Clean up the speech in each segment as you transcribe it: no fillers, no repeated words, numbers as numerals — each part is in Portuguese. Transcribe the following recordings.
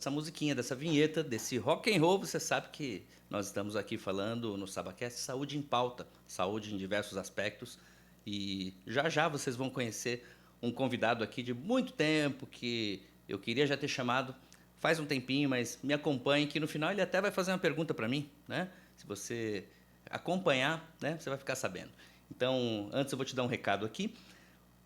Essa musiquinha, dessa vinheta, desse rock and roll, você sabe que nós estamos aqui falando no Sabacast Saúde em Pauta, saúde em diversos aspectos. E já já vocês vão conhecer um convidado aqui de muito tempo que eu queria já ter chamado faz um tempinho, mas me acompanhe que no final ele até vai fazer uma pergunta para mim, né? Se você acompanhar, né, você vai ficar sabendo. Então, antes eu vou te dar um recado aqui.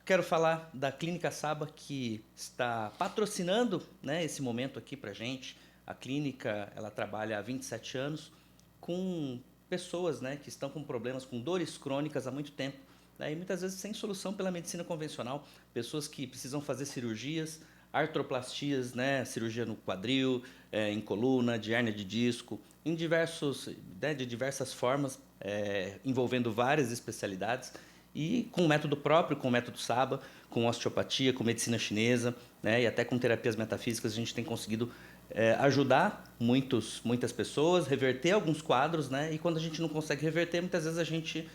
Quero falar da Clínica Saba, que está patrocinando, né, esse momento aqui para gente. A clínica ela trabalha há 27 anos com pessoas, né, que estão com problemas, com dores crônicas há muito tempo, né, e muitas vezes sem solução pela medicina convencional. Pessoas que precisam fazer cirurgias, artroplastias, né, cirurgia no quadril, em coluna, de hérnia de disco, em diversos, né, de diversas formas, envolvendo várias especialidades. E com um método próprio, com o método Saba, com osteopatia, com medicina chinesa, né, e até com terapias metafísicas, a gente tem conseguido ajudar muitas pessoas, reverter alguns quadros, né, e quando a gente não consegue reverter, muitas vezes a gente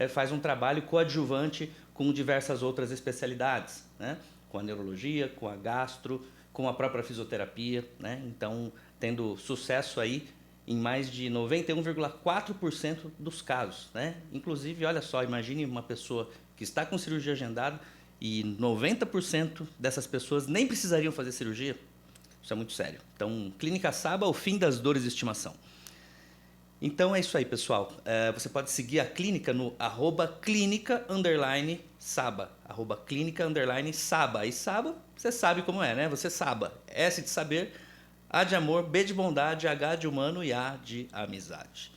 faz um trabalho coadjuvante com diversas outras especialidades, né, com a neurologia, com a gastro, com a própria fisioterapia, né, então tendo sucesso aí em mais de 91,4% dos casos, né? Inclusive, olha só, imagine uma pessoa que está com cirurgia agendada e 90% dessas pessoas nem precisariam fazer cirurgia. Isso é muito sério. Então, Clínica Saba, o fim das dores de estimação. Então é isso aí, pessoal. Você pode seguir a clínica no @clínica_saba. @clínica_saba. E Saba, você sabe como é, né? Você Saba. S de saber, A de amor, B de bondade, H de humano e A de amizade.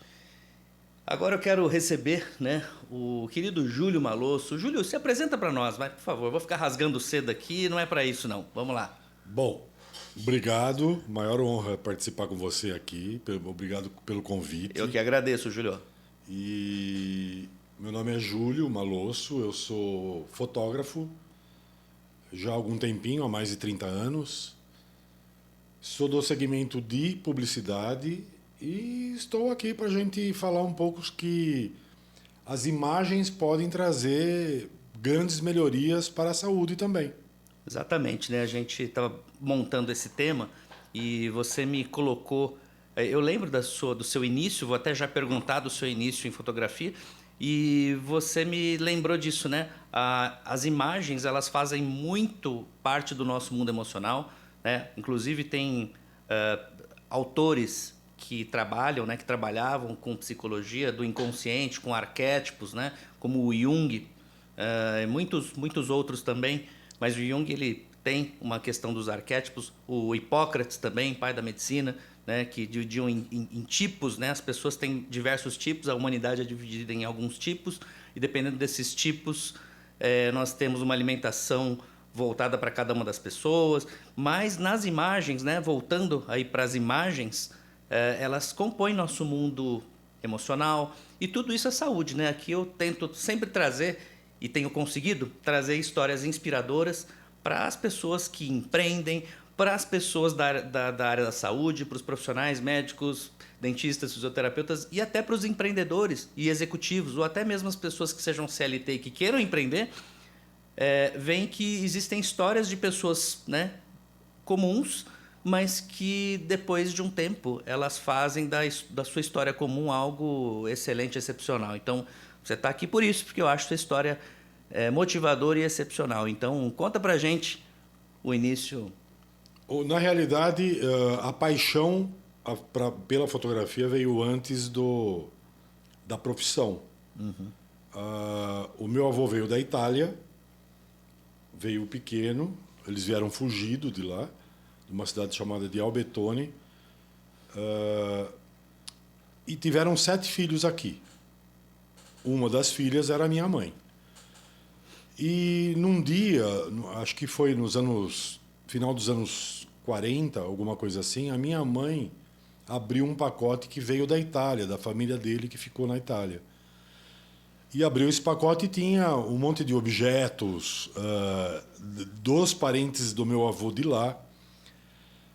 Agora eu quero receber, né, o querido Júlio Malosso. Júlio, se apresenta para nós, vai, por favor. Eu vou ficar rasgando cedo aqui, não é para isso não. Vamos lá. Bom, obrigado. Maior honra participar com você aqui. Obrigado pelo Eu que convite. agradeço, Júlio. E meu nome é Júlio Malosso, eu sou fotógrafo já há algum tempinho, há mais de 30 anos. Sou do segmento de publicidade e estou aqui para a gente falar um pouco que as imagens podem trazer grandes melhorias para a saúde também. Exatamente, né? A gente estava montando esse tema e você me colocou. Eu lembro do seu início, vou até já perguntar do seu início em fotografia, e você me lembrou disso, né? As imagens elas fazem muito parte do nosso mundo emocional, né? Inclusive tem autores que trabalham, né? Que trabalhavam com psicologia do inconsciente, com arquétipos, né? Como o Jung, muitos outros também, mas o Jung ele tem uma questão dos arquétipos, o Hipócrates também, pai da medicina, né, que dividiam em tipos, né, as pessoas têm diversos tipos, a humanidade é dividida em alguns tipos, e dependendo desses tipos, nós temos uma alimentação voltada para cada uma das pessoas, mas nas imagens, né, voltando aí para as imagens, elas compõem nosso mundo emocional, e tudo isso é saúde, né? Aqui eu tento sempre trazer, e tenho conseguido, trazer histórias inspiradoras para as pessoas que empreendem, para as pessoas da área da saúde, para os profissionais médicos, dentistas, fisioterapeutas e até para os empreendedores e executivos, ou até mesmo as pessoas que sejam CLT e que queiram empreender, veem que existem histórias de pessoas, né, comuns, mas que depois de um tempo elas fazem da sua história comum algo excelente, excepcional. Então, você está aqui por isso, porque eu acho sua história motivadora e excepcional. Então, conta pra gente o início. Na realidade, a paixão pela fotografia veio antes da profissão. O meu avô veio da Itália, veio pequeno, eles vieram fugido de lá, de uma cidade chamada de Albertone, e tiveram 7 filhos aqui. Uma das filhas era a minha mãe. E num dia, acho que foi final dos anos 40, alguma coisa assim, a minha mãe abriu um pacote que veio da Itália, da família dele que ficou na Itália. E abriu esse pacote e tinha um monte de objetos dos parentes do meu avô de lá,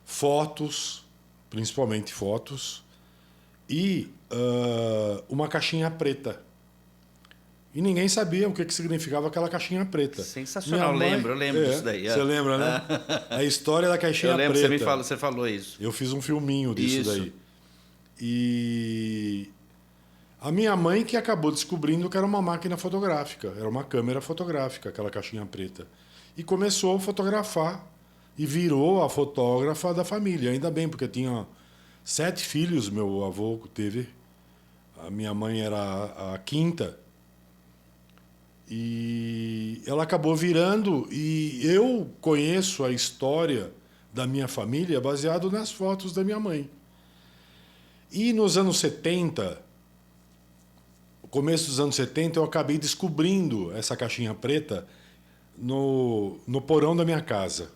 fotos, principalmente fotos, e uma caixinha preta. E ninguém sabia o que significava aquela caixinha preta. Sensacional, eu lembro disso daí. Você lembra, né? A história da caixinha eu lembro, preta. Você falou isso. Eu fiz um filminho disso daí. E a minha mãe que acabou descobrindo que era uma máquina fotográfica, era uma câmera fotográfica, aquela caixinha preta. E começou a fotografar e virou a fotógrafa da família. Ainda bem, porque tinha 7 filhos, meu avô teve. A minha mãe era a quinta. E ela acabou virando, e eu conheço a história da minha família baseado nas fotos da minha mãe. E nos anos 70, no começo dos anos 70, eu acabei descobrindo essa caixinha preta no porão da minha casa.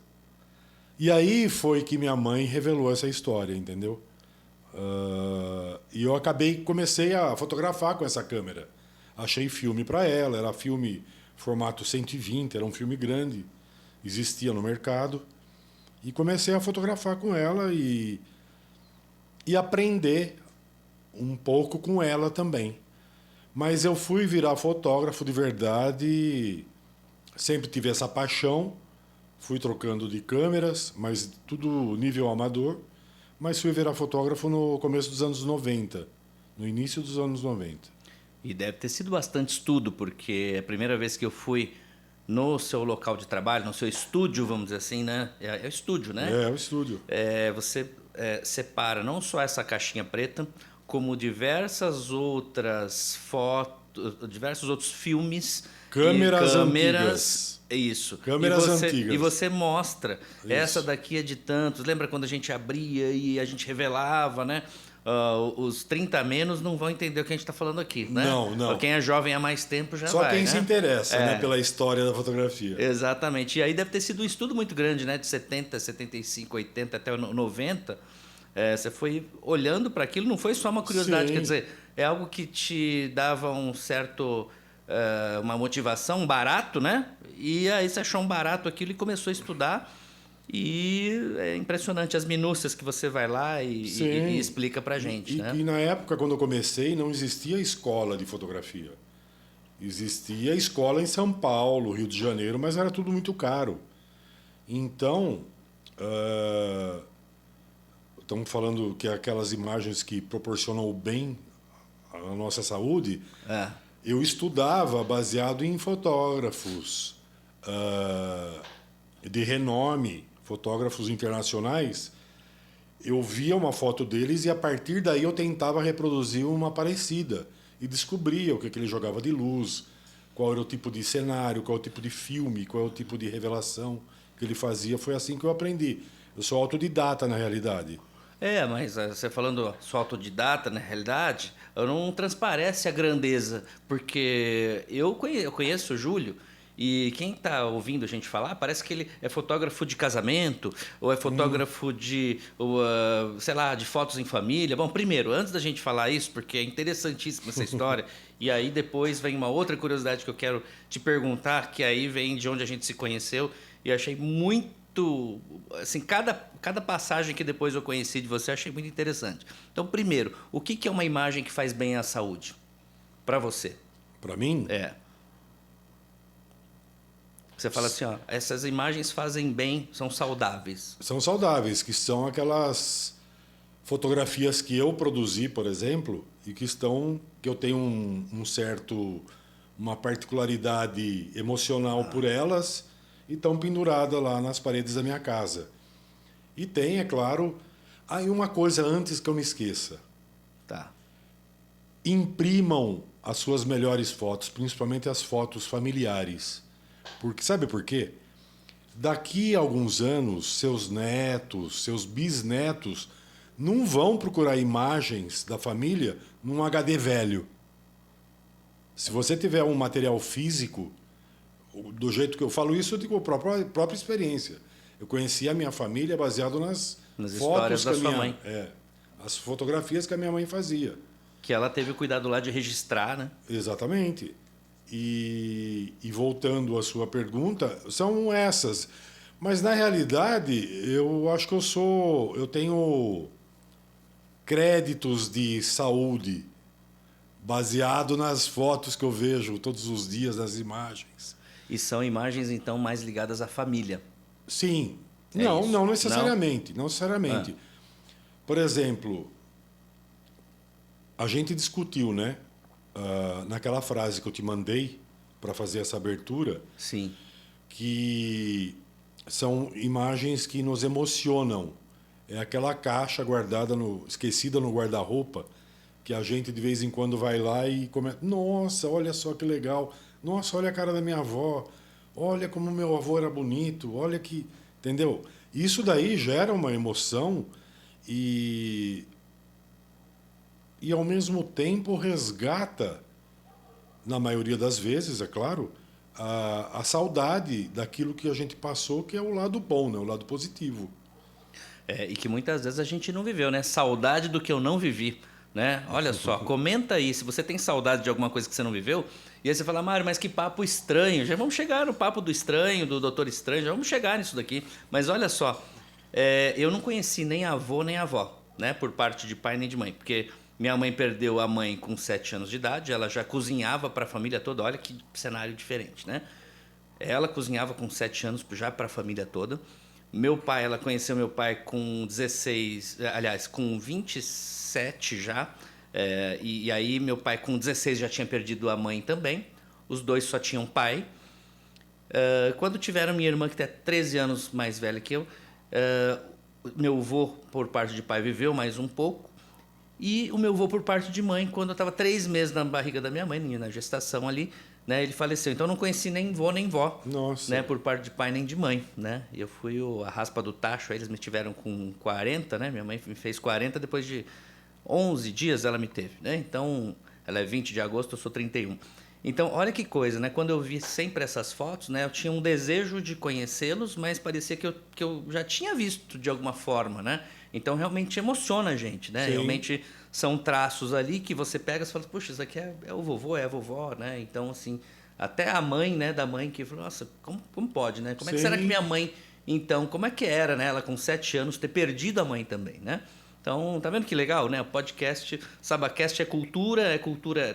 E aí foi que minha mãe revelou essa história, entendeu? E eu comecei a fotografar com essa câmera. Achei filme para ela, era filme formato 120, era um filme grande, existia no mercado. E comecei a fotografar com ela e aprender um pouco com ela também. Mas eu fui virar fotógrafo de verdade, sempre tive essa paixão, fui trocando de câmeras, mas tudo nível amador, mas fui virar fotógrafo no começo dos anos 90, no início dos anos 90. E deve ter sido bastante estudo, porque é a primeira vez que eu fui no seu local de trabalho, no seu estúdio, vamos dizer assim, né? É o estúdio, né? É o estúdio. Você separa não só essa caixinha preta, como diversas outras fotos, diversos outros filmes. Câmeras antigas. Isso. Câmeras antigas. E você mostra, isso. Essa daqui é de tantos. Lembra quando a gente abria e a gente revelava, né? Os 30 a menos não vão entender o que a gente está falando aqui, né? Não. Quem é jovem há mais tempo já Só vai, quem né? se interessa, né, pela história da fotografia. Exatamente. E aí deve ter sido um estudo muito grande, né? De 70, 75, 80 até 90. Você foi olhando para aquilo, não foi só uma curiosidade, Sim. Quer dizer, é algo que te dava um certo... uma motivação, um barato, né? E aí você achou um barato aquilo e começou a estudar. E é impressionante as minúcias que você vai lá e explica pra gente, né? E na época, quando eu comecei, não existia escola de fotografia. Existia escola em São Paulo, Rio de Janeiro, mas era tudo muito caro. Então, estamos falando que aquelas imagens que proporcionam o bem à nossa saúde, eu estudava baseado em fotógrafos de renome, fotógrafos internacionais. Eu via uma foto deles e a partir daí eu tentava reproduzir uma parecida e descobria o que ele jogava de luz, qual era o tipo de cenário, qual é o tipo de filme, qual é o tipo de revelação que ele fazia. Foi assim que eu aprendi. Eu sou autodidata na realidade. Mas você falando sou autodidata, na realidade, não transparece a grandeza, porque eu conheço o Júlio. E quem está ouvindo a gente falar, parece que ele é fotógrafo de casamento, ou é fotógrafo de, sei lá, de fotos em família. Bom, primeiro, antes da gente falar isso, porque é interessantíssima essa história, e aí depois vem uma outra curiosidade que eu quero te perguntar, que aí vem de onde a gente se conheceu, e achei muito... Assim, cada passagem que depois eu conheci de você, achei muito interessante. Então, primeiro, o que é uma imagem que faz bem à saúde? Para você. Para mim? Você fala assim, essas imagens fazem bem, são saudáveis. São saudáveis, que são aquelas fotografias que eu produzi, por exemplo, e que eu tenho uma particularidade emocional por elas e estão penduradas lá nas paredes da minha casa. E tem, é claro, aí uma coisa antes que eu me esqueça. Tá. Imprimam as suas melhores fotos, principalmente as fotos familiares. Porque, sabe por quê? Daqui a alguns anos, seus netos, seus bisnetos não vão procurar imagens da família num HD velho. Se você tiver um material físico, do jeito que eu falo isso, eu digo a própria experiência. Eu conheci a minha família baseado nas fotos da sua mãe. As fotografias que a minha mãe fazia. Que ela teve o cuidado lá de registrar, né? Exatamente. E voltando à sua pergunta, são essas. Mas, na realidade, eu acho que eu tenho créditos de saúde baseado nas fotos que eu vejo todos os dias, nas imagens. E são imagens, então, mais ligadas à família. Sim. É Não, isso? não necessariamente. Não necessariamente. Por exemplo, a gente discutiu, né? Naquela frase que eu te mandei para fazer essa abertura, Sim. que são imagens que nos emocionam. É aquela caixa guardada, esquecida no guarda-roupa, que a gente de vez em quando vai lá e comenta: nossa, olha só que legal. Nossa, olha a cara da minha avó. Olha como meu avô era bonito. Olha que... Entendeu? Isso daí gera uma emoção e ao mesmo tempo resgata, na maioria das vezes, é claro, a saudade daquilo que a gente passou, que é o lado bom, né? O lado positivo. E que muitas vezes a gente não viveu, né? Saudade do que eu não vivi, né? Olha só, comenta aí se você tem saudade de alguma coisa que você não viveu. E aí você fala: Mário, mas que papo estranho. Já vamos chegar no papo do estranho, do Doutor Estranho, já vamos chegar nisso daqui. Mas olha só, eu não conheci nem avô nem avó, né? Por parte de pai nem de mãe. Porque minha mãe perdeu a mãe com 7 anos de idade, ela já cozinhava para a família toda. Olha que cenário diferente, né? Ela cozinhava com 7 anos já para a família toda. Meu pai, ela conheceu meu pai com 16, aliás, com 27 já. E aí meu pai com 16 já tinha perdido a mãe também. Os dois só tinham pai. Quando tiveram minha irmã, que tem 13 anos mais velha que eu, meu avô, por parte de pai, viveu mais um pouco. E o meu avô, por parte de mãe, quando eu estava 3 meses na barriga da minha mãe, na gestação ali, né, ele faleceu. Então eu não conheci nem vô nem vó. Nossa. Né, por parte de pai nem de mãe, né? Eu fui a raspa do tacho, aí eles me tiveram com 40, né? Minha mãe me fez 40, depois de 11 dias ela me teve, né? Então, ela é 20 de agosto, eu sou 31. Então, olha que coisa, né? Quando eu vi sempre essas fotos, né? Eu tinha um desejo de conhecê-los, mas parecia que eu já tinha visto de alguma forma, né? Então, realmente emociona a gente, né? Sim. Realmente são traços ali que você pega e fala: puxa, isso aqui é o vovô, é a vovó, né? Então, assim, até a mãe, né, da mãe que falou: nossa, como pode, né? Como é que será que minha mãe, então, como é que era, né? Ela com 7 anos ter perdido a mãe também, né? Então, tá vendo que legal, né? O podcast, Sabacast é cultura,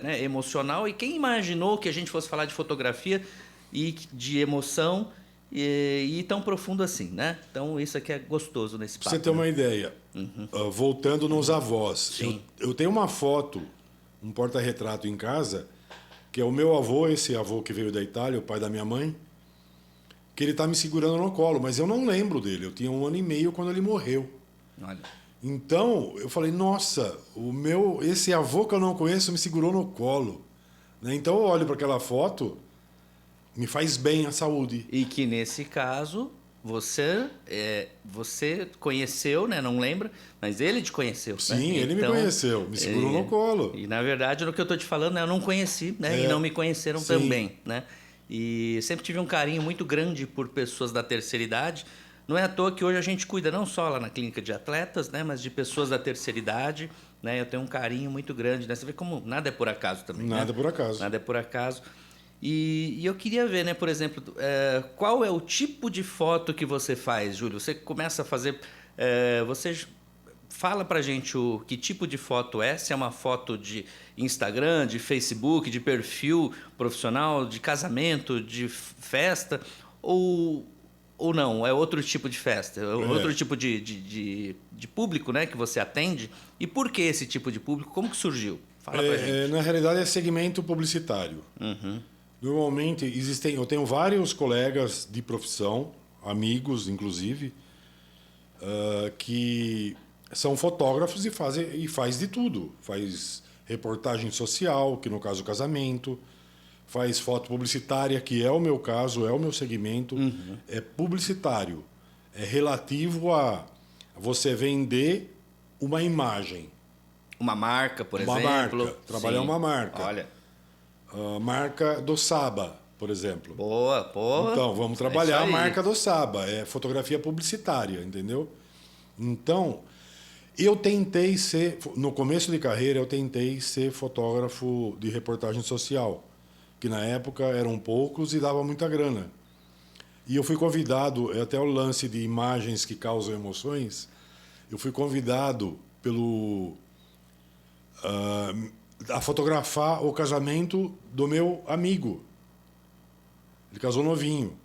né, emocional. E quem imaginou que a gente fosse falar de fotografia e de emoção e tão profundo assim, né? Então, isso aqui é gostoso nesse papo. Pra você ter uma ideia, voltando nos avós. Sim. Eu tenho uma foto, um porta-retrato em casa, que é o meu avô, esse avô que veio da Itália, o pai da minha mãe, que ele tá me segurando no colo, mas eu não lembro dele. Eu tinha 1 ano e meio quando ele morreu. Olha. Então, eu falei: nossa, esse avô que eu não conheço me segurou no colo. Né? Então, eu olho para aquela foto, me faz bem a saúde. E que nesse caso você conheceu, né? Não lembra, mas ele te conheceu. Sim, né? ele me conheceu, me segurou no colo. E na verdade, no que eu estou te falando, né, eu não conheci, né? E não me conheceram sim. também, né? E sempre tive um carinho muito grande por pessoas da terceira idade. Não é à toa que hoje a gente cuida não só lá na clínica de atletas, né, mas de pessoas da terceira idade, né? Eu tenho um carinho muito grande, né? Você vê como nada é por acaso também, Nada né? por acaso. Nada é por acaso. E eu queria ver, né, por exemplo, qual é o tipo de foto que você faz, Júlio? Você começa a fazer... você fala pra gente que tipo de foto é, se é uma foto de Instagram, de Facebook, de perfil profissional, de casamento, de festa, ou não, é outro tipo de festa, outro tipo de público, né, que você atende. E por que esse tipo de público? Como que surgiu? Fala pra gente. Na realidade, é segmento publicitário. Normalmente, eu tenho vários colegas de profissão, amigos, inclusive, que são fotógrafos e faz de tudo. Faz reportagem social, que no caso casamento, faz foto publicitária, que é o meu caso, é o meu segmento, é publicitário. É relativo a você vender uma imagem. Uma marca, por exemplo. Uma marca, trabalhar uma marca. Olha. A marca do Saba, por exemplo. Boa. Então, vamos trabalhar a marca do Saba. É fotografia publicitária, entendeu? Então, eu tentei ser... No começo de carreira, eu tentei ser fotógrafo de reportagem social, que na época eram poucos e dava muita grana. E eu fui convidado, até o lance de imagens que causam emoções, eu fui convidado pelo... a fotografar o casamento do meu amigo. Ele casou novinho.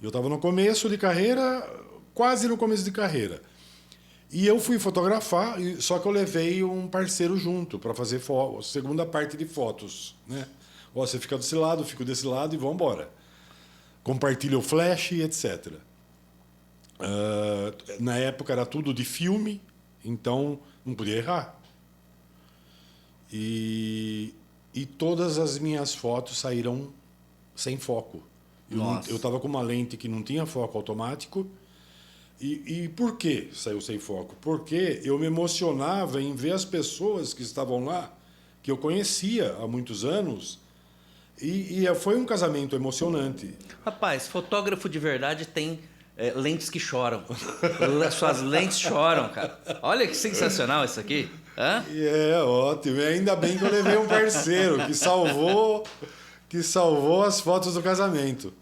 Eu estava no começo de carreira, quase no começo de carreira. E eu fui fotografar, só que eu levei um parceiro junto para fazer segunda parte de fotos, né? Ó, você fica desse lado, eu fico desse lado e vamos embora. Compartilha o flash, etc. Na época era tudo de filme, então não podia errar. E todas as minhas fotos saíram sem foco. Eu estava com uma lente que não tinha foco automático. E por que saiu sem foco? Porque eu me emocionava em ver as pessoas que estavam lá, que eu conhecia há muitos anos, e foi um casamento emocionante. Rapaz, fotógrafo de verdade tem lentes que choram. Suas lentes choram, cara. Olha que sensacional isso aqui. Hã? Ótimo. E ainda bem que eu levei um parceiro que salvou as fotos do casamento.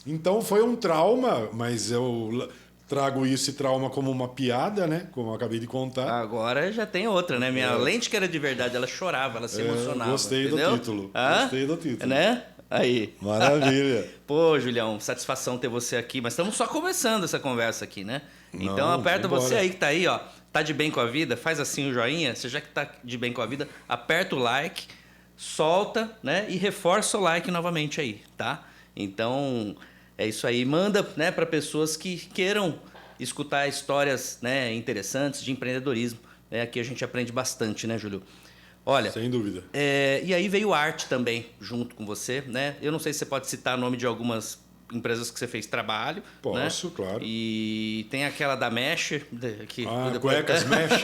Então foi um trauma, mas eu trago esse trauma como uma piada, né? Como eu acabei de contar. Agora já tem outra, né? Minha lente que era de verdade, ela chorava, ela se emocionava. Gostei entendeu? do título. Hã? Gostei do título. Né? Aí. Maravilha. Pô, Julião, satisfação ter você aqui. Mas estamos só começando essa conversa aqui, né? Então Não, aperta vambora. você aí que tá aí, ó. Tá de bem com a vida? Faz assim o joinha. Você já que tá de bem com a vida, aperta o like, solta, né? E reforça o like novamente aí, tá? Então, é isso aí. Manda, né, para pessoas que queiram escutar histórias, né, interessantes de empreendedorismo. Aqui a gente aprende bastante, né, Júlio? Olha, sem dúvida. E aí veio arte também junto com você, né? Eu não sei se você pode citar o nome de algumas empresas que você fez trabalho. Posso, né? claro. E tem aquela da Mesh. Cuecas Mesh.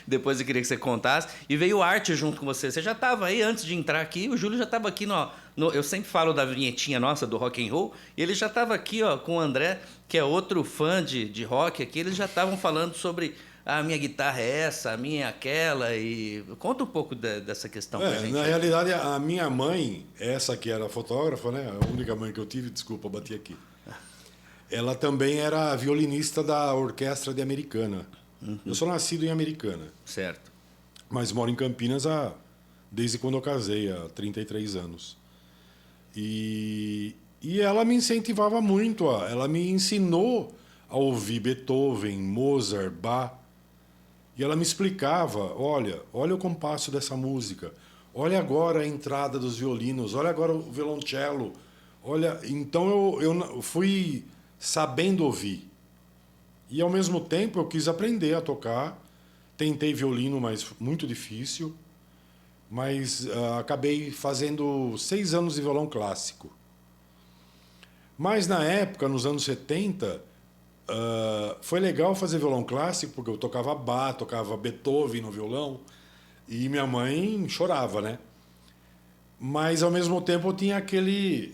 Depois eu queria que você contasse. E veio arte junto com você. Você já estava aí antes de entrar aqui. O Júlio já estava aqui eu sempre falo da vinhetinha nossa do rock and roll. E ele já estava aqui, ó, com o André, que é outro fã de rock aqui. Eles já estavam falando sobre a minha guitarra é essa, a minha é aquela. E conta um pouco dessa questão pra gente. Na realidade, a minha mãe, essa que era fotógrafa, né? A única mãe que eu tive, desculpa, bati aqui. Ela também era violinista da orquestra de Americana. Uhum. Eu sou nascido em Americana. Certo. Mas moro em Campinas desde quando eu casei, há 33 anos. E ela me incentivava muito, ela me ensinou a ouvir Beethoven, Mozart, Bach. E ela me explicava, olha o compasso dessa música, olha agora a entrada dos violinos, olha agora o violoncelo. Então eu fui sabendo ouvir. E ao mesmo tempo eu quis aprender a tocar. Tentei violino, mas muito difícil. Mas acabei fazendo 6 anos de violão clássico. Mas na época, nos anos 70, foi legal fazer violão clássico, porque eu tocava Bach, tocava Beethoven no violão, e minha mãe chorava, né? Mas ao mesmo tempo eu tinha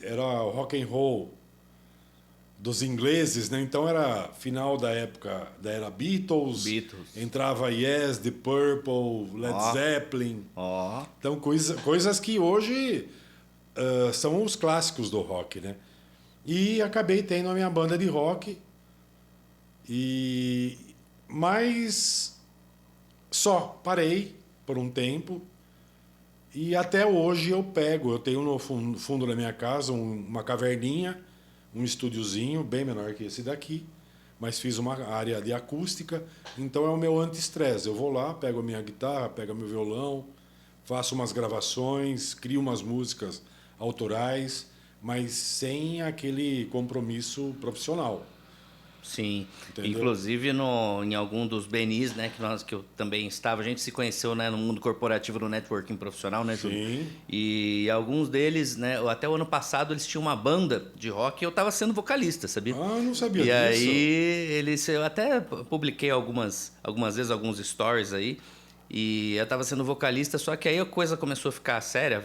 era rock and roll dos ingleses, né? Então era final da época da era Beatles. Entrava Yes, The Purple, Led Zeppelin. Então coisas que hoje são os clássicos do rock, né? E acabei tendo a minha banda de rock. Mas só parei por um tempo. E até hoje eu tenho no fundo da minha casa uma caverninha, um estúdiozinho bem menor que esse daqui, mas fiz uma área de acústica, então é o meu anti-estresse. Eu vou lá, pego a minha guitarra, pego meu violão, faço umas gravações, crio umas músicas autorais, mas sem aquele compromisso profissional. Sim, entendeu? Inclusive em algum dos BNIs, né, que eu também estava, a gente se conheceu, né, no mundo corporativo, no networking profissional, né, Júlio? Sim. E alguns deles, né, até o ano passado eles tinham uma banda de rock e eu estava sendo vocalista, sabia? Ah, não sabia disso. E aí eu até publiquei algumas vezes alguns stories aí e eu estava sendo vocalista, só que aí a coisa começou a ficar séria.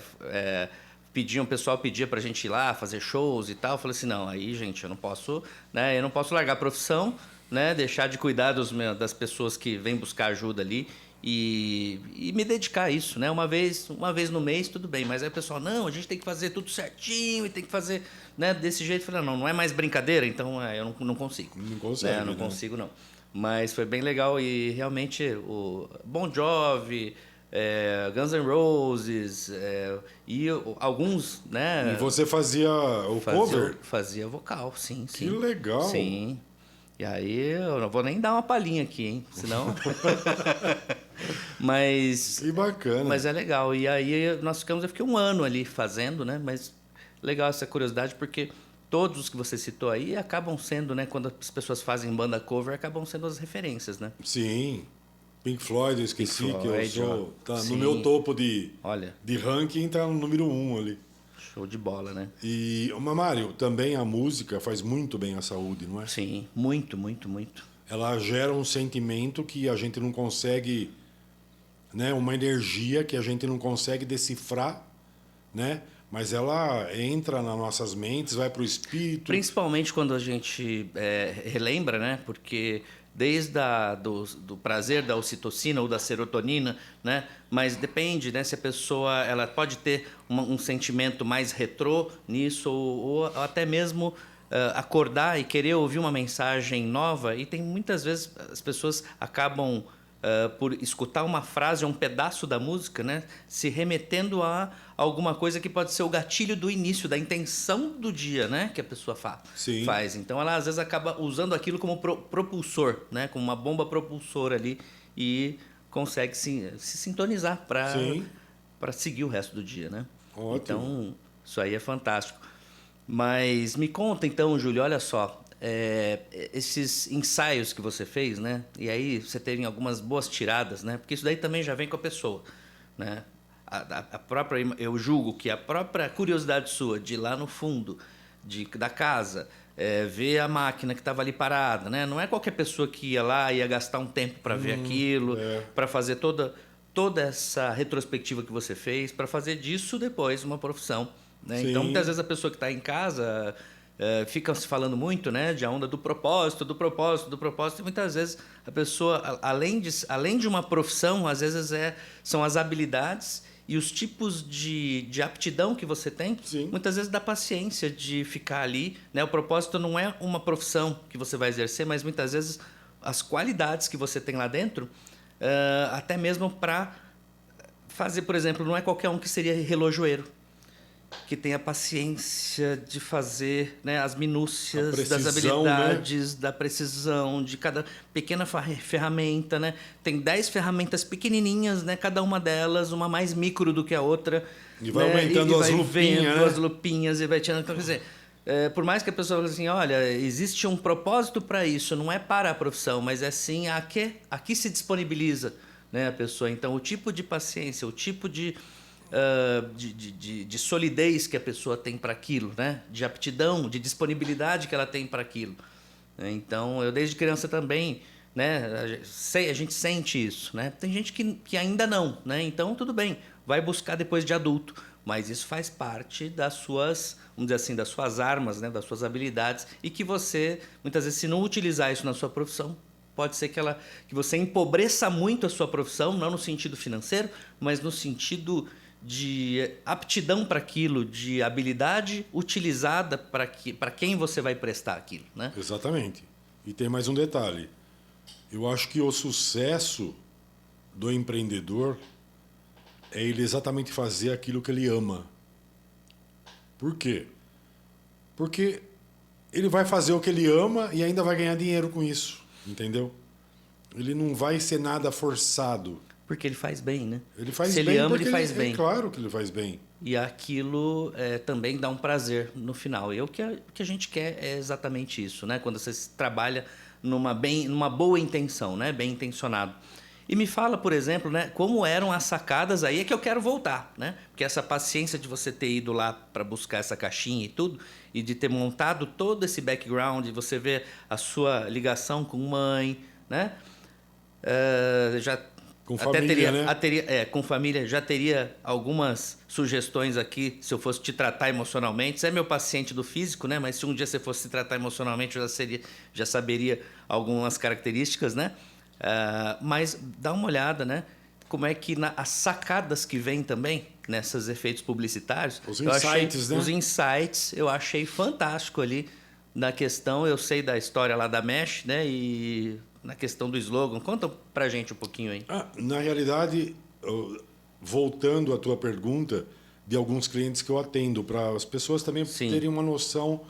O pessoal pedia pra gente ir lá fazer shows e tal. Eu falei assim, não, aí, gente, eu não posso largar a profissão, né, deixar de cuidar das pessoas que vêm buscar ajuda ali e me dedicar a isso, né? Uma vez no mês, tudo bem, mas aí o pessoal, não, a gente tem que fazer tudo certinho e tem que fazer, né, desse jeito. Eu falei, não é mais brincadeira, então eu não consigo. Não consegue, não consigo, não. Mas foi bem legal e realmente o Bon Jovi, Guns N' Roses, e alguns, né? E você fazia o cover? Fazia vocal, sim, sim. Que legal! Sim. E aí eu não vou nem dar uma palhinha aqui, hein? Senão... Mas... Que bacana. Mas é legal. E aí eu fiquei um ano ali fazendo, né? Mas legal essa curiosidade, porque todos os que você citou aí acabam sendo, né? Quando as pessoas fazem banda cover, acabam sendo as referências, né? Sim. Pink Floyd, eu esqueci Pink Floyd, que eu sou... Tá sim. no meu topo Olha, de ranking, tá no número 1 ali. show de bola, né? E, Mário, também a música faz muito bem à saúde, não é? Sim, muito, muito, muito. Ela gera um sentimento que a gente não consegue, né? Uma energia que a gente não consegue decifrar, né? Mas ela entra nas nossas mentes, vai para o espírito. Principalmente quando a gente relembra, né? Porque desde do prazer da ocitocina ou da serotonina, né? Mas depende, né? Se a pessoa ela pode ter um sentimento mais retrô nisso ou até mesmo acordar e querer ouvir uma mensagem nova. E tem muitas vezes as pessoas acabam por escutar uma frase ou um pedaço da música, né? Se remetendo a alguma coisa que pode ser o gatilho do início, da intenção do dia, né? Que a pessoa faz. Então, ela às vezes acaba usando aquilo como propulsor, né? Como uma bomba propulsora ali e consegue se sintonizar para seguir o resto do dia, né? Ótimo. Então, isso aí é fantástico. Mas me conta então, Júlio, olha só, esses ensaios que você fez, né? E aí você teve algumas boas tiradas, né? Porque isso daí também já vem com a pessoa, né? A própria, eu julgo que a própria curiosidade sua de ir lá no fundo da casa, ver a máquina que estava ali parada, né? Não é qualquer pessoa que ia lá ia gastar um tempo para ver aquilo, para fazer toda essa retrospectiva que você fez, para fazer disso depois uma profissão, né? Então, muitas vezes a pessoa que está em casa fica se falando muito, né, de a onda do propósito, e muitas vezes a pessoa, além de uma profissão, às vezes são as habilidades e os tipos de aptidão que você tem, muitas vezes dá paciência de ficar ali, né? O propósito não é uma profissão que você vai exercer, mas muitas vezes as qualidades que você tem lá dentro, até mesmo para fazer, por exemplo, não é qualquer um que seria relojoeiro, que tem a paciência de fazer, né, as minúcias das habilidades, né? Da precisão de cada pequena ferramenta, né? Tem 10 ferramentas pequenininhas, né? Cada uma delas, uma mais micro do que a outra. E vai, né? Aumentando as lupinhas, né? As lupinhas e vai tirando. Então, quer dizer, por mais que a pessoa fale assim, olha, existe um propósito para isso, não é para a profissão, mas é sim aqui se disponibiliza, né, a pessoa. Então, o tipo de paciência, o tipo de solidez que a pessoa tem para aquilo, né? De aptidão, de disponibilidade que ela tem para aquilo. Então, eu desde criança também, né? A gente sente isso, né? Tem gente que ainda não, né? Então, tudo bem, vai buscar depois de adulto, mas isso faz parte das suas, vamos dizer assim, das suas armas, né? Das suas habilidades, e que você, muitas vezes, se não utilizar isso na sua profissão, pode ser que você empobreça muito a sua profissão, não no sentido financeiro, mas no sentido de aptidão para aquilo, de habilidade utilizada para quem você vai prestar aquilo, né? Exatamente. E tem mais um detalhe. Eu acho que o sucesso do empreendedor é ele exatamente fazer aquilo que ele ama. Por quê? Porque ele vai fazer o que ele ama e ainda vai ganhar dinheiro com isso, entendeu? Ele não vai ser nada forçado. Porque ele faz bem, né? Ele faz Se bem ele ama, ele faz bem. É claro que ele faz bem. E aquilo também dá um prazer no final. E o que a gente quer é exatamente isso, né? Quando você trabalha numa boa intenção, né? Bem intencionado. E me fala, por exemplo, né, como eram as sacadas aí, é que eu quero voltar, né? Porque essa paciência de você ter ido lá para buscar essa caixinha e tudo, e de ter montado todo esse background, de você ver a sua ligação com mãe, né? Com família, né? Com família, já teria algumas sugestões aqui, se eu fosse te tratar emocionalmente. Você é meu paciente do físico, né? Mas se um dia você fosse se tratar emocionalmente, eu já saberia algumas características, né? Mas dá uma olhada, né? Como é que as sacadas que vêm também nesses efeitos publicitários... Os insights, né? Os insights eu achei fantástico ali na questão. Eu sei da história lá da Mesh, né? E... na questão do slogan. Conta pra gente um pouquinho aí. Na realidade, voltando à tua pergunta, de alguns clientes que eu atendo, para as pessoas também terem uma noção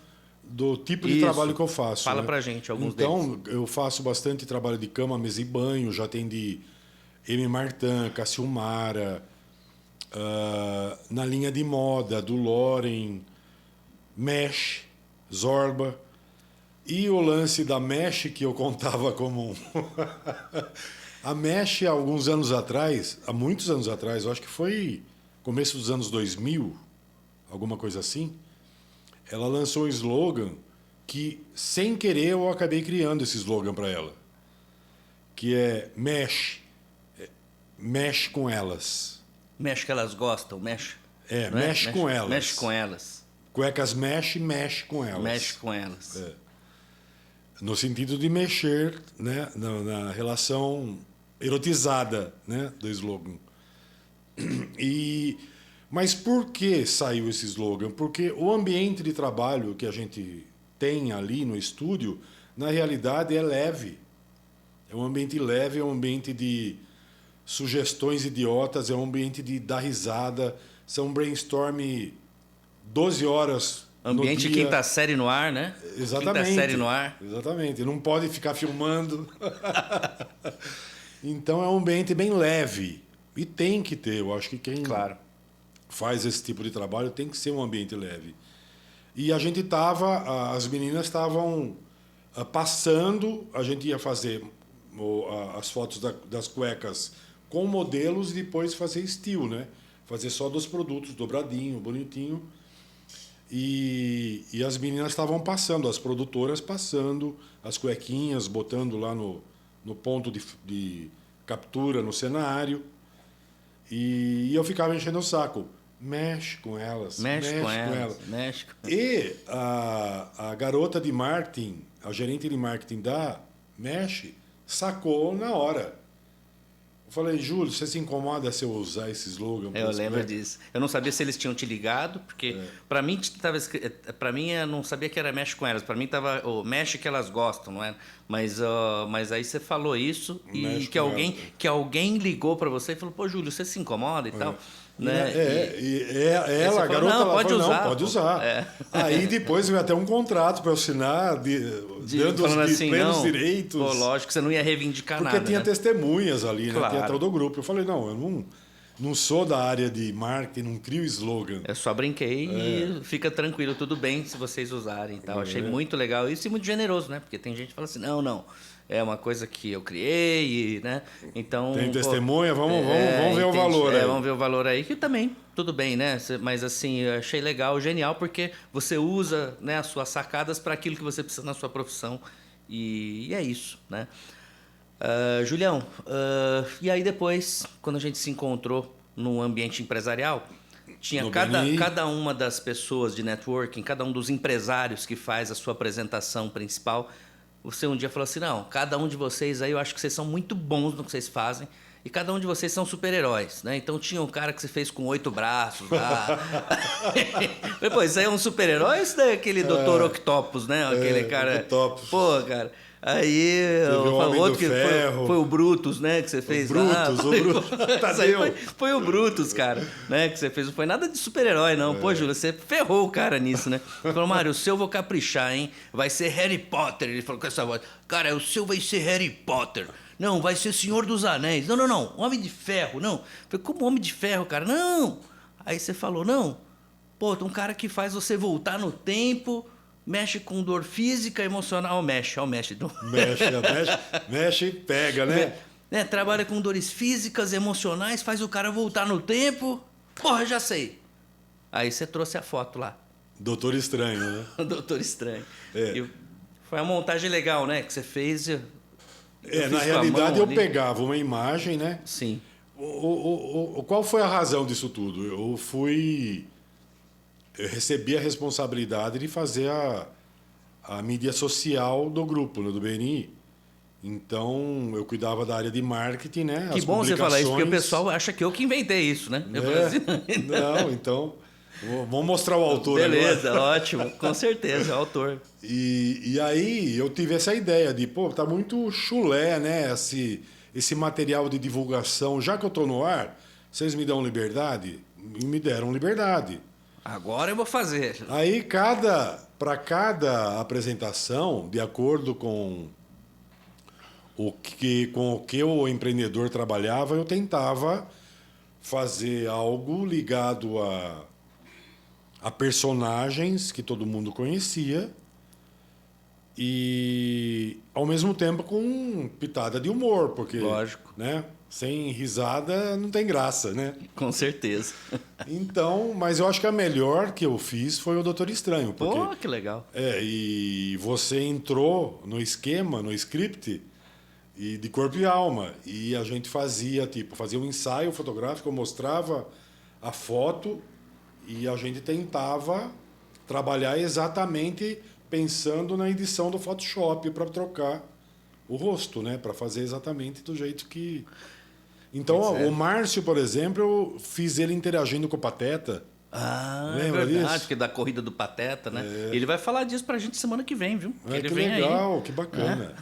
do tipo de trabalho que eu faço. Fala, né? Pra gente alguns deles. Então, eu faço bastante trabalho de cama, mesa e banho, já atendi M. Martin, Cassiumara, na linha de moda, do Loren, Mesh, Zorba. E o lance da Mesh, que eu contava como... A Mesh, há muitos anos atrás, eu acho que foi começo dos anos 2000, alguma coisa assim, ela lançou um slogan que, sem querer, eu acabei criando esse slogan para ela, que é Mesh com elas. Mesh que elas gostam, mesh. Mesh com elas. Mesh com elas. Cuecas mesh com elas. Mesh com elas. No sentido de mexer, né, na relação erotizada, né, do slogan. Mas por que saiu esse slogan? Porque o ambiente de trabalho que a gente tem ali no estúdio, na realidade, é leve. É um ambiente leve, é um ambiente de sugestões idiotas, é um ambiente de dar risada, são brainstorm 12 horas ambiente no dia. Quinta série no ar, né? Exatamente. Quinta série no ar. Exatamente. Não pode ficar filmando. Então é um ambiente bem leve. E tem que ter. Eu acho que quem faz esse tipo de trabalho tem que ser um ambiente leve. E a gente as meninas estavam passando, a gente ia fazer as fotos das cuecas com modelos e depois fazer estilo, né? Fazer só dos produtos, dobradinho, bonitinho. E as meninas estavam passando, as produtoras passando as cuequinhas, botando lá no ponto de captura, no cenário. E eu ficava enchendo o saco. Mexe com elas. Mexe com elas. Mexe com... E a garota de marketing, a gerente de marketing da Mesh, sacou na hora. Eu falei, Júlio, você se incomoda se eu usar esse slogan? Eu lembro disso. Eu não sabia se eles tinham te ligado, porque para mim eu não sabia que era mexe com elas. Para mim tava o mexe que elas gostam, não é? Mas aí você falou isso e que alguém ligou para você e falou, pô, Júlio, você se incomoda e tal. Né? A garota não, pode usar. Não, pode usar. Aí depois veio até um contrato para eu assinar, dando os assim, plenos direitos. Pô, lógico que você não ia reivindicar porque nada. Porque tinha testemunhas ali, né? Claro. Tinha todo o grupo. Eu falei, não, eu não sou da área de marketing, não crio slogan. Eu só brinquei e fica tranquilo, tudo bem se vocês usarem e tal. Achei muito legal isso e muito generoso, né? Porque tem gente que fala assim, não. É uma coisa que eu criei, né? Então... Tem testemunha, vamos ver o valor aí. Vamos ver o valor aí, que também, tudo bem, né? Mas assim, eu achei legal, genial, porque você usa, né, as suas sacadas para aquilo que você precisa na sua profissão. E é isso, né? Julião, e aí depois, quando a gente se encontrou no ambiente empresarial, tinha cada uma das pessoas de networking, cada um dos empresários que faz a sua apresentação principal... Você um dia falou assim, não, cada um de vocês aí, eu acho que vocês são muito bons no que vocês fazem e cada um de vocês são super-heróis, né? Então tinha um cara que você fez com 8 braços lá. Pô, isso aí é um super-herói ou isso daí é aquele Dr. Octopus, né? Aquele cara... Octopus. Pô, cara... Aí, outro que foi o Brutus, né? Que você fez lá. O Brutus. Foi o Brutus, cara, né? Que você fez. Não foi nada de super-herói, não. Pô, Júlio, você ferrou o cara nisso, né? Ele falou, Mário, o seu eu vou caprichar, hein? Vai ser Harry Potter. Ele falou com essa voz. Cara, o seu vai ser Harry Potter. Não, vai ser Senhor dos Anéis. Não. Homem de Ferro, não. Eu falei, como Homem de Ferro, cara? Não. Aí você falou, não. Pô, tem um cara que faz você voltar no tempo... Mexe com dor física, emocional, mexe e pega, né? Trabalha com dores físicas, emocionais, faz o cara voltar no tempo. Porra, já sei. Aí você trouxe a foto lá. Doutor Estranho, né? Doutor Estranho. Foi uma montagem legal, né? Que você fez. Na realidade, eu pegava uma imagem, né? Sim. Qual foi a razão disso tudo? Eu recebi a responsabilidade de fazer a mídia social do grupo, né, do BNI. Então, eu cuidava da área de marketing, né? Que bom você falar isso, porque o pessoal acha que eu que inventei isso, né? Não, então... Vamos mostrar o autor agora. Beleza, ótimo. Com certeza, é o autor. E aí, eu tive essa ideia de, tá muito chulé, né? esse material de divulgação, já que eu estou no ar, vocês me dão liberdade? E me deram liberdade. Agora eu vou fazer. Aí, para cada apresentação, de acordo com o que o empreendedor trabalhava, eu tentava fazer algo ligado a personagens que todo mundo conhecia e, ao mesmo tempo, com pitada de humor, porque, Lógico. né, sem risada não tem graça, né? Com certeza. Então, mas eu acho que a melhor que eu fiz foi o Doutor Estranho. Porque, Pô, que legal. e você entrou no esquema, no script, e de corpo e alma. E a gente fazia um ensaio fotográfico, eu mostrava a foto e a gente tentava trabalhar exatamente pensando na edição do Photoshop para trocar o rosto, né? Para fazer exatamente do jeito que... Então, o Márcio, por exemplo, eu fiz ele interagindo com o Pateta. Lembra é verdade, disso? Que da corrida do Pateta, né? Ele vai falar disso pra gente semana que vem, viu? Ele que vem legal, aí. Que bacana.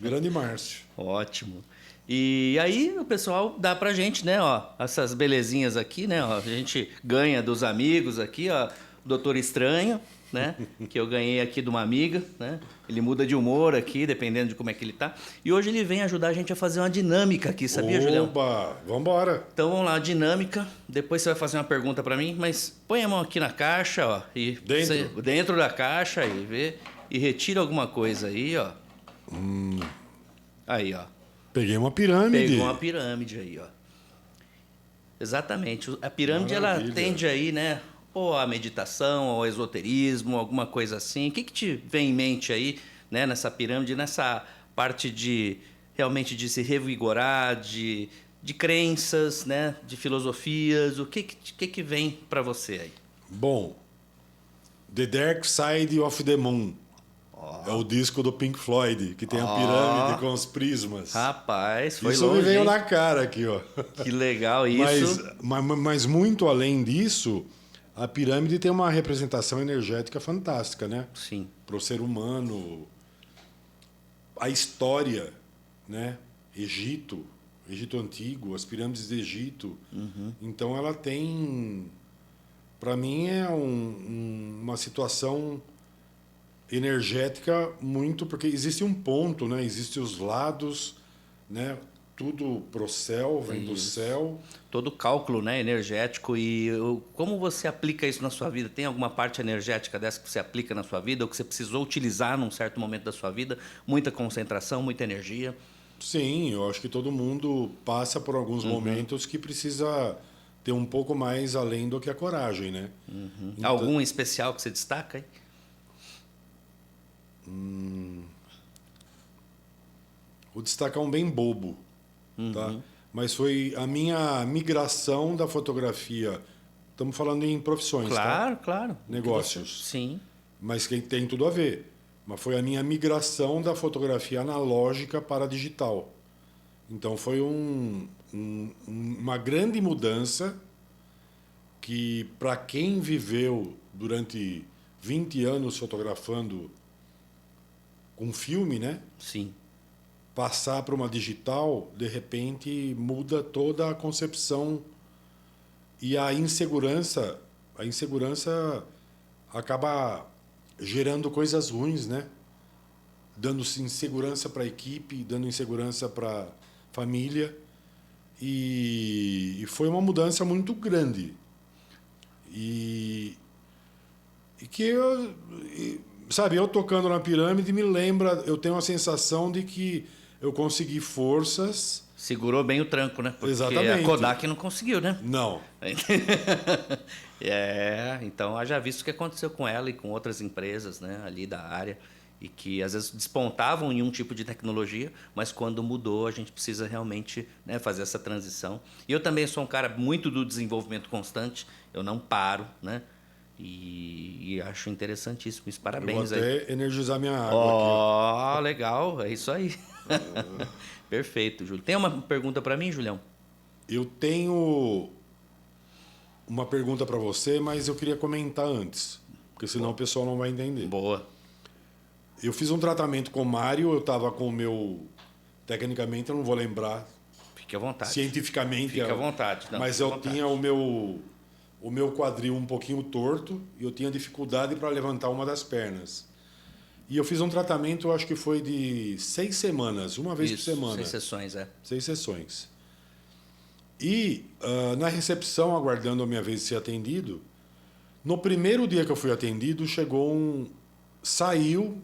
Grande Márcio. Ótimo. E aí o pessoal dá pra gente, né, ó, essas belezinhas aqui, né, ó, a gente ganha dos amigos aqui, ó, o Doutor Estranho, né, que eu ganhei aqui de uma amiga, né, ele muda de humor aqui, dependendo de como é que ele tá, e hoje ele vem ajudar a gente a fazer uma dinâmica aqui, sabia, Julião? Oba, vambora. Então vamos lá, dinâmica, depois você vai fazer uma pergunta pra mim, mas põe a mão aqui na caixa, ó, e dentro da caixa e vê, e retira alguma coisa aí, ó. Aí, ó. Peguei uma pirâmide. Pegou uma pirâmide aí, ó. Exatamente. A pirâmide, maravilha, ela tende aí, né? Ou a meditação, ou ao esoterismo, alguma coisa assim. O que te vem em mente aí, né? Nessa pirâmide, nessa parte de realmente de se revigorar, de crenças, né? De filosofias. O que vem para você aí? Bom, The Dark Side of the Moon. É o disco do Pink Floyd, que tem a pirâmide com os prismas. Rapaz, foi isso longe, me veio hein? na cara aqui, ó. Que legal isso. Mas muito além disso, a pirâmide tem uma representação energética fantástica, né? Sim. Para o ser humano. A história, né? Egito Antigo, as pirâmides de Egito. Uhum. Então ela tem... Para mim é uma situação energética muito, porque existe um ponto, né? Existem os lados, né? Tudo pro céu, vem do céu. Todo cálculo, né, energético. E como você aplica isso na sua vida? Tem alguma parte energética dessa que você aplica na sua vida ou que você precisou utilizar num certo momento da sua vida? Muita concentração, muita energia? Sim, eu acho que todo mundo passa por alguns momentos que precisa ter um pouco mais além do que a coragem, né? Então, algum especial que você destaca aí? Vou destacar um bem bobo, tá? Mas foi a minha migração da fotografia. Estamos falando em profissões, claro, tá? Claro. Negócios. Sim. Mas que tem tudo a ver. Mas foi a minha migração da fotografia analógica para a digital. Então foi uma grande mudança que, para quem viveu durante 20 anos fotografando com filme, né? Sim. Passar para uma digital, de repente, muda toda a concepção e a insegurança acaba gerando coisas ruins, né? Dando insegurança para a equipe, dando insegurança para a família. E foi uma mudança muito grande. E que eu tocando na pirâmide me lembra, eu tenho a sensação de que eu consegui forças. Segurou bem o tranco, né? Porque exatamente. A Kodak não conseguiu, né? Não. Então haja visto o que aconteceu com ela e com outras empresas, né, ali da área, e que às vezes despontavam em um tipo de tecnologia, mas quando mudou a gente precisa realmente, né, fazer essa transição. E eu também sou um cara muito do desenvolvimento constante, eu não paro, né? E acho interessantíssimo isso. Parabéns aí. Vou até energizar minha água aqui. Legal, é isso aí. Perfeito, Júlio. Tem uma pergunta para mim, Julião? Eu tenho uma pergunta para você, mas eu queria comentar antes, porque senão o pessoal não vai entender. Boa. Eu fiz um tratamento com o Mário, eu estava com o meu tecnicamente eu não vou lembrar Fique à vontade. cientificamente, Fique à vontade. Não, mas fique à eu vontade. tinha o meu quadril um pouquinho torto e eu tinha dificuldade para levantar uma das pernas. E eu fiz um tratamento, acho que foi de 6 semanas, uma vez por semana. 6 sessões, 6 sessões. E na recepção, aguardando a minha vez de ser atendido, no primeiro dia que eu fui atendido, saiu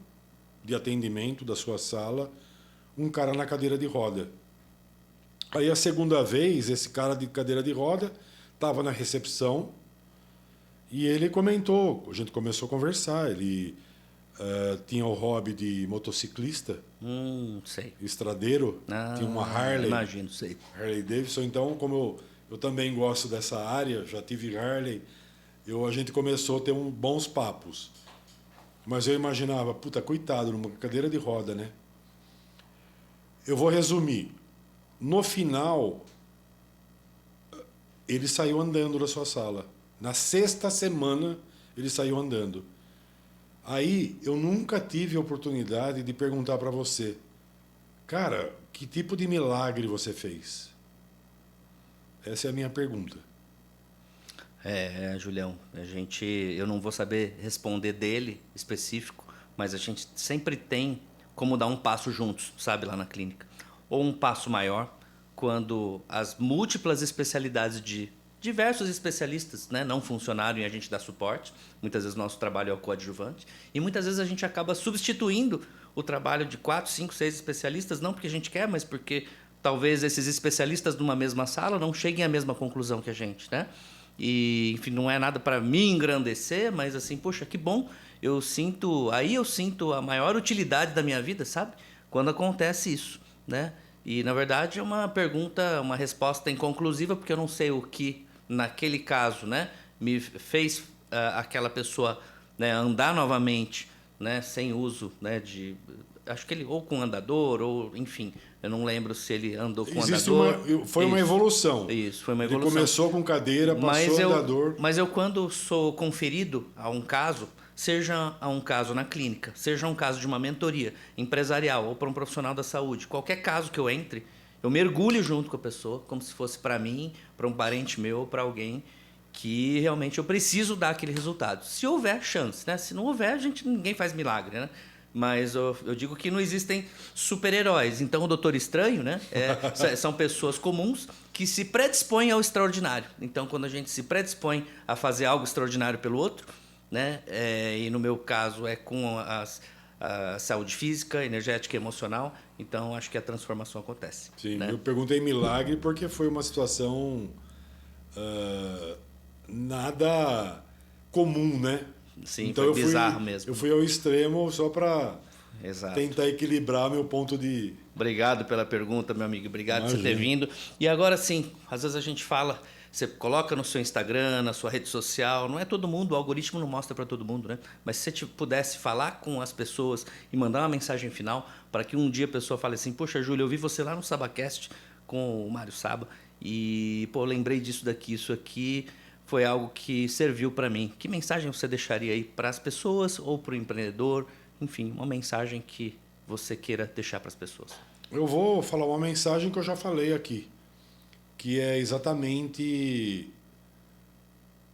de atendimento da sua sala um cara na cadeira de roda. Aí a segunda vez, esse cara de cadeira de roda estava na recepção e ele comentou, a gente começou a conversar, ele tinha o hobby de motociclista, sei. estradeiro, tinha uma Harley. Imagino, sei. Harley Davidson, então como eu também gosto dessa área, já tive Harley, a gente começou a ter bons papos. Mas eu imaginava, puta, coitado, numa cadeira de roda, né? Eu vou resumir. No final, ele saiu andando da sua sala. Na 6ª semana, ele saiu andando. Aí, eu nunca tive a oportunidade de perguntar para você, cara, que tipo de milagre você fez? Essa é a minha pergunta. Julião, eu não vou saber responder dele específico, mas a gente sempre tem como dar um passo juntos, sabe, lá na clínica. Ou um passo maior, quando as múltiplas especialidades de diversos especialistas, né, não funcionaram e a gente dá suporte. Muitas vezes o nosso trabalho é o coadjuvante. E muitas vezes a gente acaba substituindo o trabalho de 4, 5, 6 especialistas, não porque a gente quer, mas porque talvez esses especialistas numa mesma sala não cheguem à mesma conclusão que a gente, né? E, enfim, não é nada para me engrandecer, mas assim, poxa, que bom. Eu sinto a maior utilidade da minha vida, sabe? Quando acontece isso, né? E, na verdade, é uma resposta inconclusiva, porque eu não sei o que, naquele caso, né, me fez aquela pessoa, né, andar novamente, né, sem uso, né, acho que ele ou com andador, ou, enfim, eu não lembro se ele andou com andador. Foi uma evolução. Isso, foi uma evolução. Ele começou com cadeira, passou andador. Mas eu, quando sou conferido a um caso, seja a um caso na clínica, seja um caso de uma mentoria empresarial ou para um profissional da saúde, qualquer caso que eu entre, eu mergulho junto com a pessoa, como se fosse para mim, para um parente meu, para alguém que realmente eu preciso dar aquele resultado. Se houver chance, né? Se não houver, ninguém faz milagre, né? Mas eu digo que não existem super-heróis. Então, o Doutor Estranho, né, são pessoas comuns que se predispõem ao extraordinário. Então, quando a gente se predispõe a fazer algo extraordinário pelo outro, né, e no meu caso é com a saúde física, energética e emocional, então acho que a transformação acontece. Sim, né? Eu perguntei milagre porque foi uma situação nada comum, né? Sim, então foi bizarro mesmo. Eu fui ao extremo só para Exato. tentar equilibrar meu ponto de... Obrigado pela pergunta, meu amigo. Obrigado por você ter Imagina. vindo. E agora sim, às vezes a gente fala, você coloca no seu Instagram, na sua rede social, não é todo mundo, o algoritmo não mostra para todo mundo, né? Mas se você pudesse falar com as pessoas e mandar uma mensagem final para que um dia a pessoa fale assim, poxa, Júlio, eu vi você lá no SabaCast com o Mário Saba e, pô, lembrei disso daqui, isso aqui foi algo que serviu para mim. Que mensagem você deixaria aí para as pessoas ou para o empreendedor? Enfim, uma mensagem que você queira deixar para as pessoas. Eu vou falar uma mensagem que eu já falei aqui, que é exatamente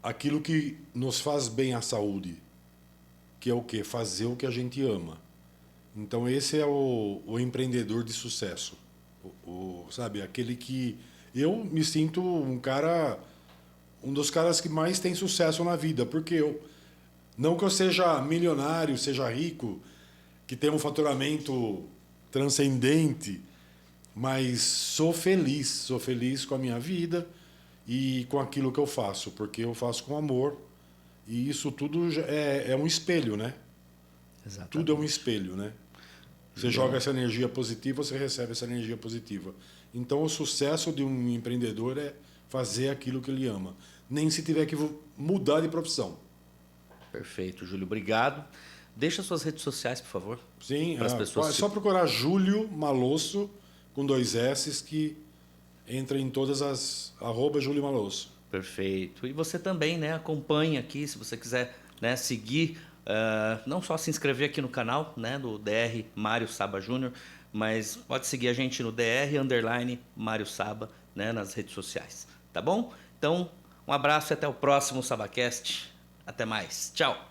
aquilo que nos faz bem à saúde, que é o quê? Fazer o que a gente ama. Então esse é o empreendedor de sucesso, sabe? Aquele que eu me sinto um dos caras que mais tem sucesso na vida, porque não que eu seja milionário, seja rico, que tenha um faturamento transcendente, mas sou feliz com a minha vida e com aquilo que eu faço, porque eu faço com amor e isso tudo é um espelho, né? Exatamente. Tudo é um espelho, né? Você joga essa energia positiva, você recebe essa energia positiva. Então o sucesso de um empreendedor é fazer aquilo que ele ama, nem se tiver que mudar de profissão. Perfeito, Júlio, obrigado. Deixa suas redes sociais, por favor. Sim, para as pessoas. É só procurar Júlio Malosso com 2 S's que entra em todas as @Júlio Malosso. Perfeito. E você também, né, acompanha aqui, se você quiser, né, seguir não só se inscrever aqui no canal, né, do DR Mário Saba Júnior, mas pode seguir a gente no DR_Mário Saba, né, nas redes sociais, tá bom? Então, um abraço e até o próximo SabaCast. Até mais. Tchau!